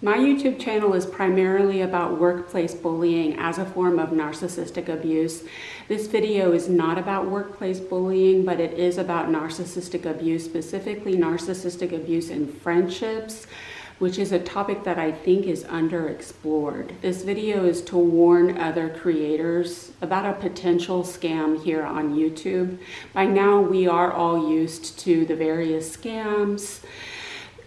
My YouTube channel is primarily about workplace bullying as a form of narcissistic abuse. This video is not about workplace bullying, but it is about narcissistic abuse, specifically narcissistic abuse in friendships, which is a topic that I think is underexplored. This video is to warn other creators about a potential scam here on YouTube. By now, we are all used to the various scams.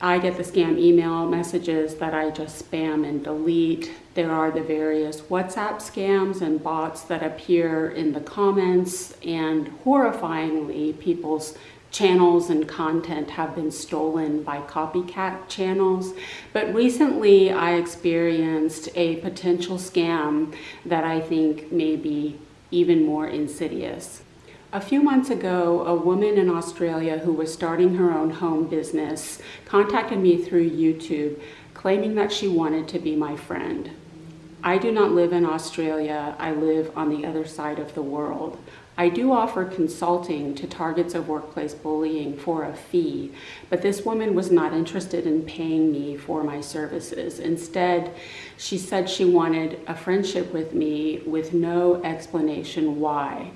I get the scam email messages that I just spam and delete. There are the various WhatsApp scams and bots that appear in the comments, and horrifyingly, people's channels and content have been stolen by copycat channels. But recently I experienced a potential scam that I think may be even more insidious. A few months ago, a woman in Australia who was starting her own home business contacted me through YouTube, claiming that she wanted to be my friend. I do not live in Australia. I live on the other side of the world. I do offer consulting to targets of workplace bullying for a fee, but this woman was not interested in paying me for my services. Instead, she said she wanted a friendship with me with no explanation why.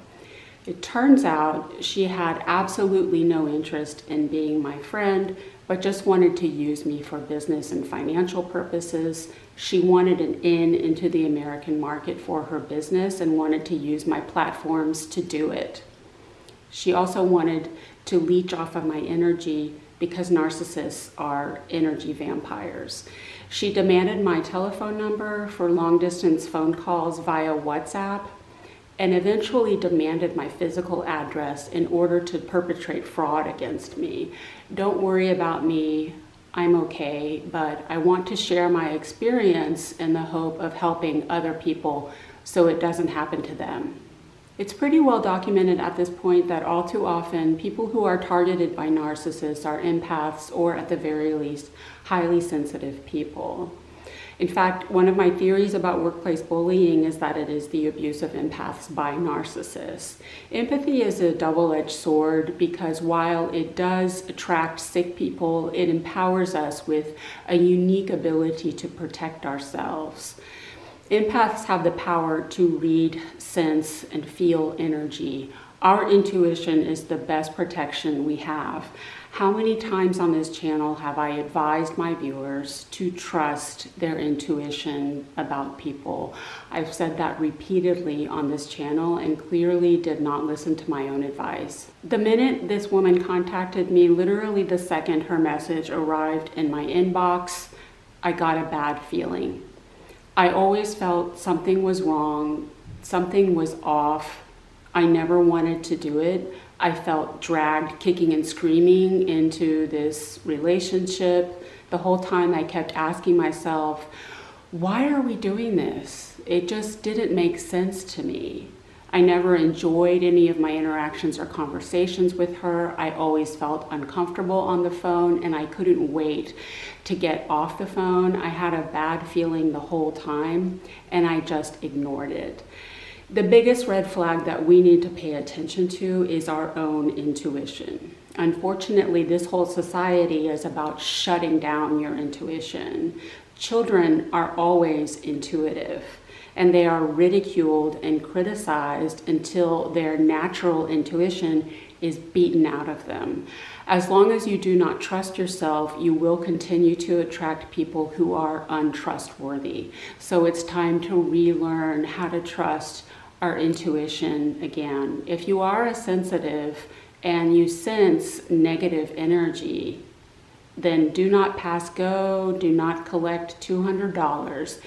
It turns out she had absolutely no interest in being my friend, but just wanted to use me for business and financial purposes. She wanted an in into the American market for her business and wanted to use my platforms to do it. She also wanted to leech off of my energy because narcissists are energy vampires. She demanded my telephone number for long-distance phone calls via WhatsApp, and eventually demanded my physical address in order to perpetrate fraud against me. Don't worry about me, I'm okay, but I want to share my experience in the hope of helping other people so it doesn't happen to them. It's pretty well documented at this point that all too often, people who are targeted by narcissists are empaths, or at the very least, highly sensitive people. In fact, one of my theories about workplace bullying is that it is the abuse of empaths by narcissists. Empathy is a double-edged sword because while it does attract sick people, it empowers us with a unique ability to protect ourselves. Empaths have the power to read, sense, and feel energy. Our intuition is the best protection we have. How many times on this channel have I advised my viewers to trust their intuition about people? I've said that repeatedly on this channel and clearly did not listen to my own advice. The minute this woman contacted me, literally the second her message arrived in my inbox, I got a bad feeling. I always felt something was wrong, something was off. I never wanted to do it. I felt dragged kicking and screaming into this relationship. The whole time I kept asking myself, why are we doing this? It just didn't make sense to me. I never enjoyed any of my interactions or conversations with her. I always felt uncomfortable on the phone and I couldn't wait to get off the phone. I had a bad feeling the whole time and I just ignored it. The biggest red flag that we need to pay attention to is our own intuition. Unfortunately, this whole society is about shutting down your intuition. Children are always intuitive, and they are ridiculed and criticized until their natural intuition is beaten out of them. As long as you do not trust yourself, you will continue to attract people who are untrustworthy. So it's time to relearn how to trust our intuition again. If you are a sensitive and you sense negative energy, then do not pass go, do not collect $200.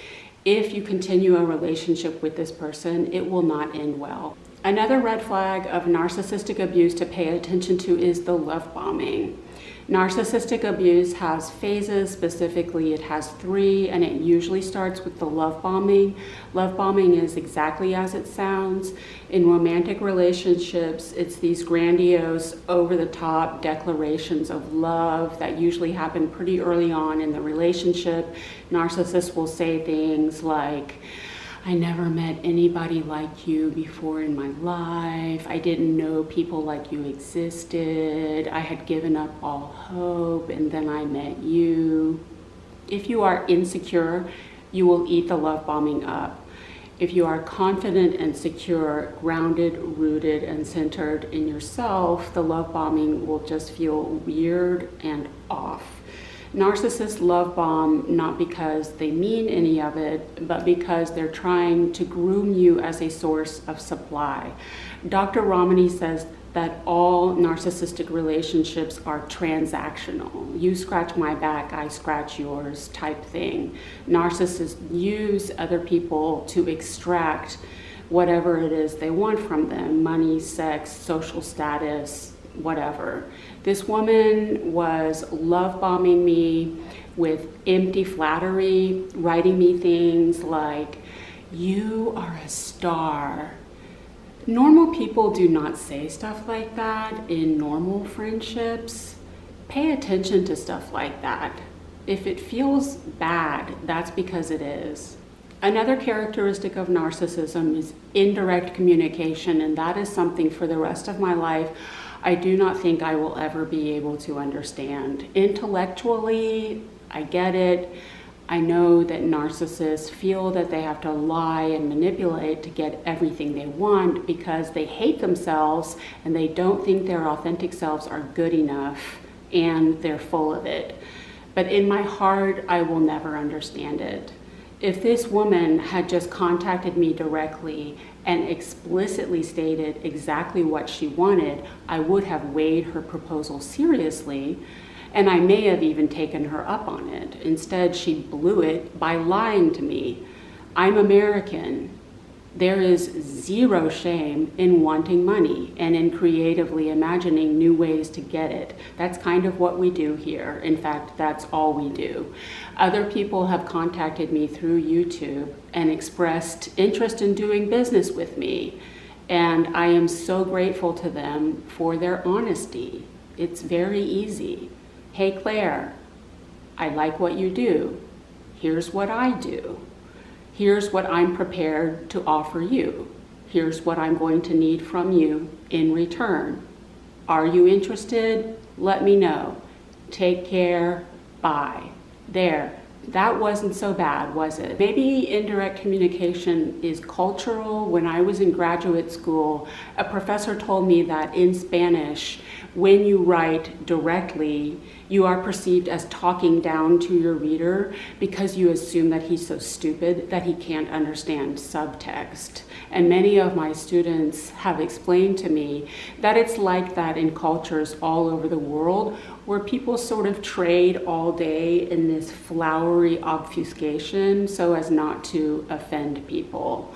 If you continue a relationship with this person, it will not end well. Another red flag of narcissistic abuse to pay attention to is the love bombing. Narcissistic abuse has phases. Specifically, it has 3, and it usually starts with the love bombing. Love bombing is exactly as it sounds. In romantic relationships, it's these grandiose, over-the-top declarations of love that usually happen pretty early on in the relationship. Narcissists will say things like, I never met anybody like you before in my life. I didn't know people like you existed. I had given up all hope, and then I met you. If you are insecure, you will eat the love bombing up. If you are confident and secure, grounded, rooted, and centered in yourself, the love bombing will just feel weird and off. Narcissists love bomb not because they mean any of it, but because they're trying to groom you as a source of supply. Dr. Ramani says that all narcissistic relationships are transactional. You scratch my back, I scratch yours type thing. Narcissists use other people to extract whatever it is they want from them: money, sex, social status, whatever. This woman was love bombing me with empty flattery, writing me things like, "You are a star." Normal people do not say stuff like that in normal friendships. Pay attention to stuff like that. If it feels bad, that's because it is. Another characteristic of narcissism is indirect communication, and that is something for the rest of my life I do not think I will ever be able to understand. Intellectually, I get it. I know that narcissists feel that they have to lie and manipulate to get everything they want because they hate themselves and they don't think their authentic selves are good enough, and they're full of it. But in my heart, I will never understand it. If this woman had just contacted me directly and explicitly stated exactly what she wanted, I would have weighed her proposal seriously, and I may have even taken her up on it. Instead, she blew it by lying to me. I'm American. There is zero shame in wanting money and in creatively imagining new ways to get it. That's kind of what we do here. In fact, that's all we do. Other people have contacted me through YouTube and expressed interest in doing business with me, and I am so grateful to them for their honesty. It's very easy. Hey, Claire, I like what you do. Here's what I do. Here's what I'm prepared to offer you. Here's what I'm going to need from you in return. Are you interested? Let me know. Take care. Bye. There. That wasn't so bad, was it? Maybe indirect communication is cultural. When I was in graduate school, a professor told me that in Spanish, when you write directly, you are perceived as talking down to your reader because you assume that he's so stupid that he can't understand subtext. And many of my students have explained to me that it's like that in cultures all over the world, where people sort of trade all day in this flowery obfuscation so as not to offend people.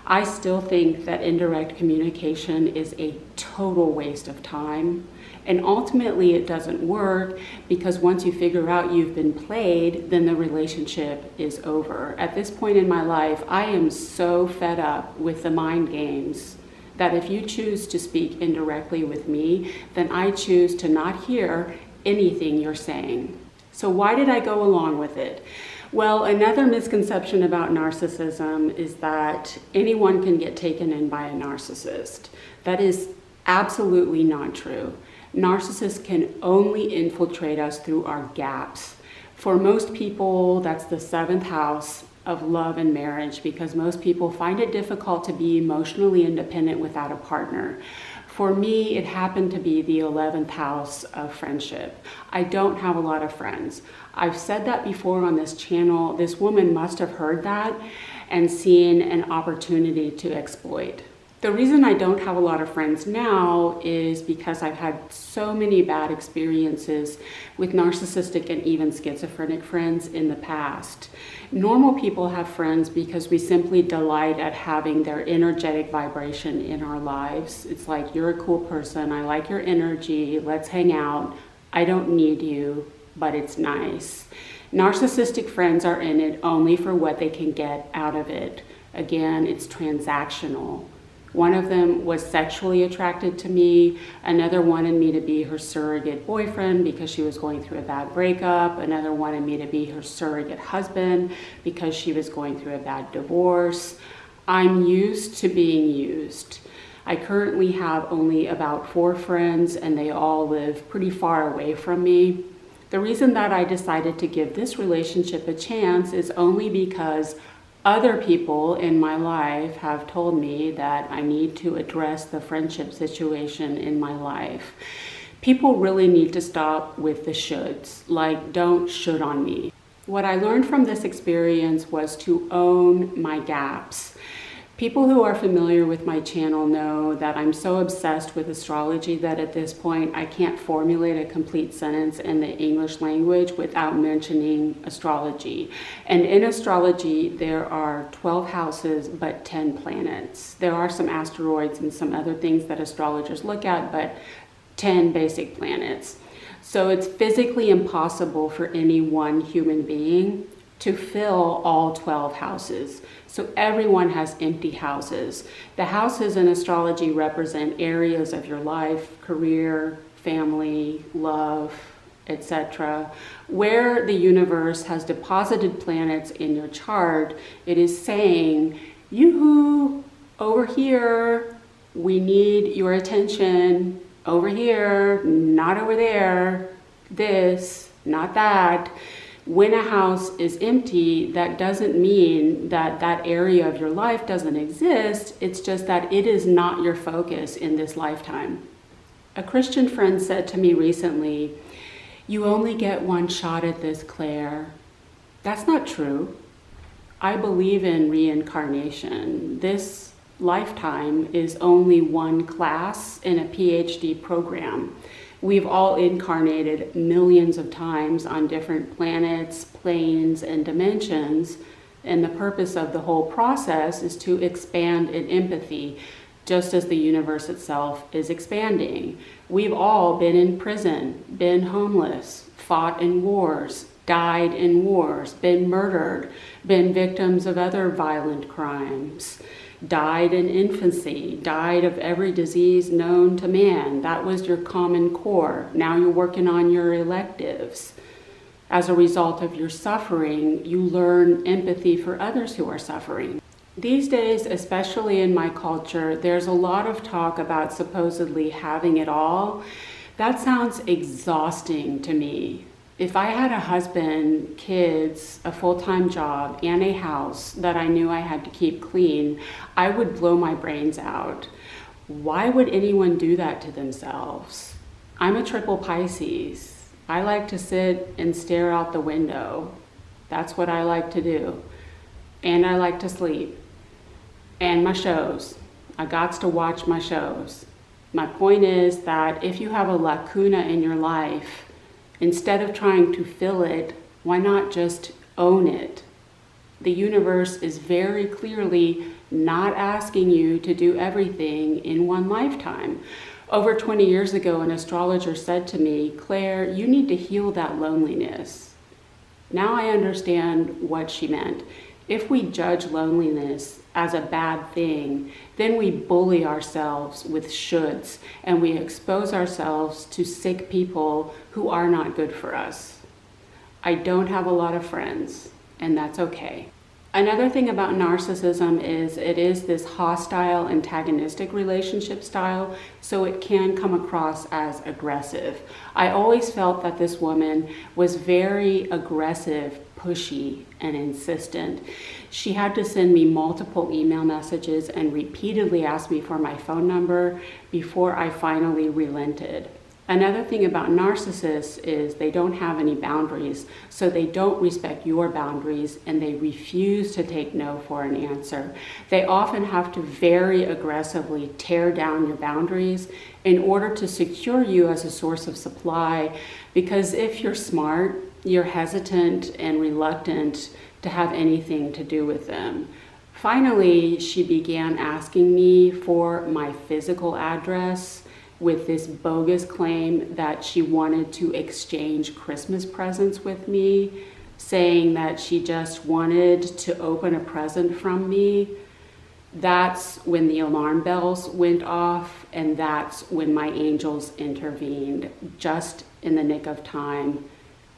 I still think that indirect communication is a total waste of time. And ultimately it doesn't work because once you figure out you've been played, then the relationship is over. At this point in my life, I am so fed up with the mind games that if you choose to speak indirectly with me, then I choose to not hear anything you're saying. So why did I go along with it? Well, another misconception about narcissism is that anyone can get taken in by a narcissist. That is absolutely not true. Narcissists can only infiltrate us through our gaps. For most people, that's the 7th house of love and marriage, because most people find it difficult to be emotionally independent without a partner. For me, it happened to be the 11th house of friendship. I don't have a lot of friends. I've said that before on this channel. This woman must have heard that and seen an opportunity to exploit. The reason I don't have a lot of friends now is because I've had so many bad experiences with narcissistic and even schizophrenic friends in the past. Normal people have friends because we simply delight at having their energetic vibration in our lives. It's like, you're a cool person, I like your energy, let's hang out. I don't need you, but it's nice. Narcissistic friends are in it only for what they can get out of it. Again, it's transactional. One of them was sexually attracted to me. Another wanted me to be her surrogate boyfriend because she was going through a bad breakup. Another wanted me to be her surrogate husband because she was going through a bad divorce. I'm used to being used. I currently have only about 4 friends, and they all live pretty far away from me. The reason that I decided to give this relationship a chance is only because other people in my life have told me that I need to address the friendship situation in my life. People really need to stop with the shoulds, like don't should on me. What I learned from this experience was to own my gaps. People who are familiar with my channel know that I'm so obsessed with astrology that at this point I can't formulate a complete sentence in the English language without mentioning astrology. And in astrology, there are 12 houses but 10 planets. There are some asteroids and some other things that astrologers look at, but 10 basic planets. So it's physically impossible for any one human being to fill all 12 houses. So everyone has empty houses. The houses in astrology represent areas of your life, career, family, love, etc. Where the universe has deposited planets in your chart, it is saying, yoo-hoo, over here, we need your attention. Over here, not over there, this, not that. When a house is empty, that doesn't mean that that area of your life doesn't exist. It's just that it is not your focus in this lifetime. A Christian friend said to me recently, "You only get one shot at this, Claire." That's not true. I believe in reincarnation. This lifetime is only one class in a PhD program. We've all incarnated millions of times on different planets, planes, and dimensions, and the purpose of the whole process is to expand in empathy, just as the universe itself is expanding. We've all been in prison, been homeless, fought in wars, died in wars, been murdered, been victims of other violent crimes, died in infancy, died of every disease known to man. That was your common core. Now you're working on your electives. As a result of your suffering, you learn empathy for others who are suffering. These days, especially in my culture, there's a lot of talk about supposedly having it all. That sounds exhausting to me. If I had a husband, kids, a full-time job, and a house that I knew I had to keep clean, I would blow my brains out. Why would anyone do that to themselves? I'm a triple Pisces. I like to sit and stare out the window. That's what I like to do. And I like to sleep. And my shows. I gots to watch my shows. My point is that if you have a lacuna in your life, instead of trying to fill it, why not just own it? The universe is very clearly not asking you to do everything in one lifetime. Over 20 years ago, an astrologer said to me, "Claire, you need to heal that loneliness." Now I understand what she meant. If we judge loneliness as a bad thing, then we bully ourselves with shoulds and we expose ourselves to sick people who are not good for us. I don't have a lot of friends, and that's okay. Another thing about narcissism is it is this hostile, antagonistic relationship style, so it can come across as aggressive. I always felt that this woman was very aggressive, pushy, and insistent. She had to send me multiple email messages and repeatedly ask me for my phone number before I finally relented. Another thing about narcissists is they don't have any boundaries, so they don't respect your boundaries and they refuse to take no for an answer. They often have to very aggressively tear down your boundaries in order to secure you as a source of supply, because if you're smart, you're hesitant and reluctant to have anything to do with them. Finally, she began asking me for my physical address with this bogus claim that she wanted to exchange Christmas presents with me, saying that she just wanted to open a present from me. That's when the alarm bells went off, and that's when my angels intervened, just in the nick of time,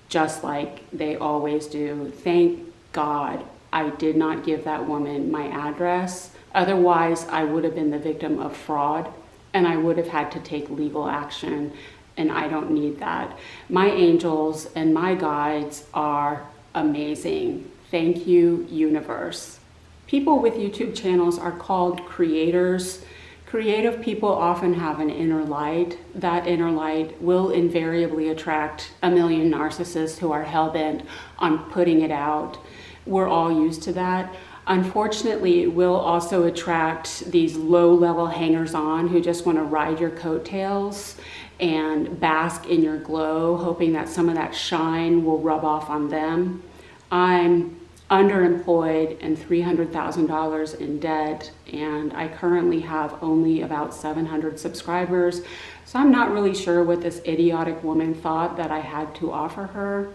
just like they always do. Thank God I did not give that woman my address. Otherwise, I would have been the victim of fraud, and I would have had to take legal action and I don't need that. My angels and my guides are amazing. Thank you, universe. People with YouTube channels are called creators. Creative people often have an inner light. That inner light will invariably attract a million narcissists who are hell-bent on putting it out. We're all used to that. Unfortunately, it will also attract these low-level hangers-on who just want to ride your coattails and bask in your glow, hoping that some of that shine will rub off on them. I'm underemployed and $300,000 in debt, and I currently have only about 700 subscribers, so I'm not really sure what this idiotic woman thought that I had to offer her.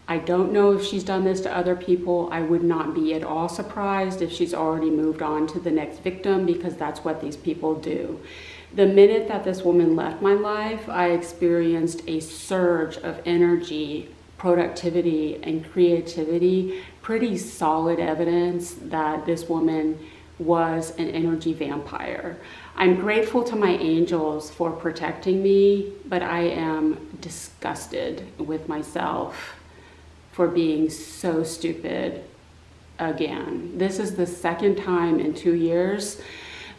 I don't know if she's done this to other people. I would not be at all surprised if she's already moved on to the next victim, because that's what these people do. The minute that this woman left my life, I experienced a surge of energy, productivity, and creativity. Pretty solid evidence that this woman was an energy vampire. I'm grateful to my angels for protecting me, but I am disgusted with myself for being so stupid again. This is the second time in 2 years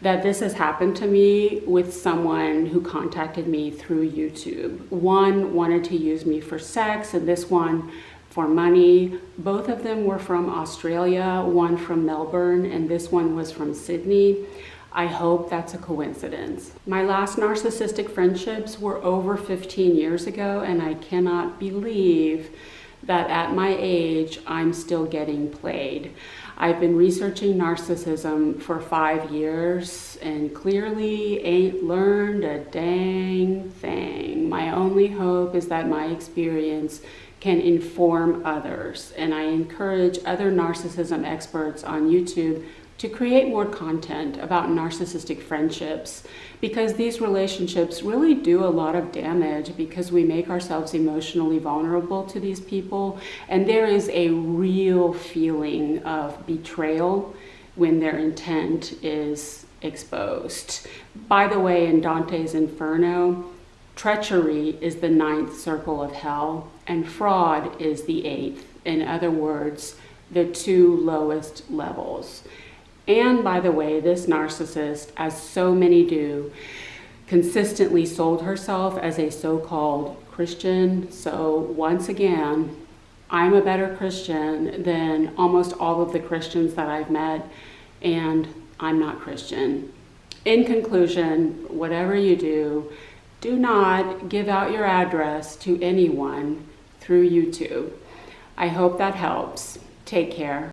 that this has happened to me with someone who contacted me through YouTube. One wanted to use me for sex, and this one for money. Both of them were from Australia, one from Melbourne, and this one was from Sydney. I hope that's a coincidence. My last narcissistic friendships were over 15 years ago, and I cannot believe that at my age, I'm still getting played. I've been researching narcissism for 5 years and clearly ain't learned a dang thing. My only hope is that my experience can inform others, and I encourage other narcissism experts on YouTube to create more content about narcissistic friendships, because these relationships really do a lot of damage because we make ourselves emotionally vulnerable to these people, and there is a real feeling of betrayal when their intent is exposed. By the way, in Dante's Inferno, treachery is the 9th circle of hell, and fraud is the 8th. In other words, the 2 lowest levels. And by the way, this narcissist, as so many do, consistently sold herself as a so-called Christian. So once again, I'm a better Christian than almost all of the Christians that I've met, and I'm not Christian. In conclusion, whatever you do not give out your address to anyone through YouTube. I hope that helps. Take care.